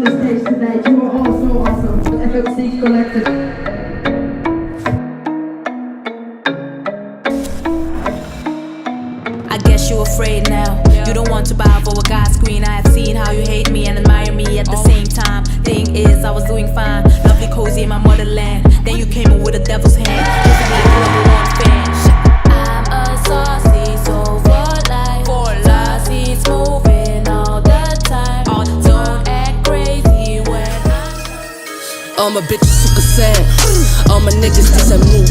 on the stage tonight. You are all so awesome. FMC Collective. I guess you're afraid now. You don't want to bow for a God's screen. I have seen how you hate me and admire me at the same time. Thing is, I was doing fine, lovely cozy in my motherland. Then you came in with a devil's hand. Basically, the number one fan. I'm a saucy soul for life. Saucy's moving all the time. Don't act crazy when All my bitches zoeken zijn. All my niggas die zijn moe.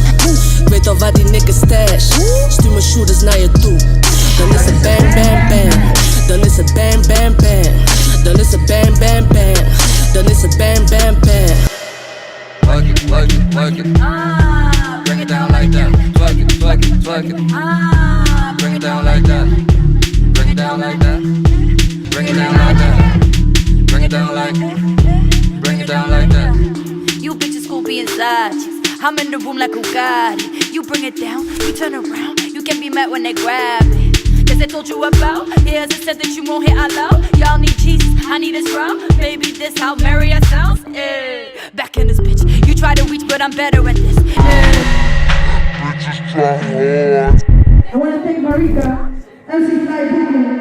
Ik weet al waar die niggas stash. Stuur mijn shooters naar je toe. Dan is het bang bang bang. Dan is het bang bang bang. Dan is het bang bang bang. Dan is het bang bang bang. Work it, work it, work it. Bring it down like that. Twerk it, twerk it, twerk it. Bring it down like that. Bring it down like that. Bring it down like that. Bring it down like. Bring it down like that. you bitches gon' be inside. I'm in the room like Bugatti. You bring it down, you turn around. You can be mad when they grab it. Cause I told you about, here's it said that you won't hit out loud. Y'all need Jesus, I need his round. Maybe this how merry I sounds. Back in this bitch, you try to reach but I'm better at this. I wanna thank Marassa, Emsiflybokoe,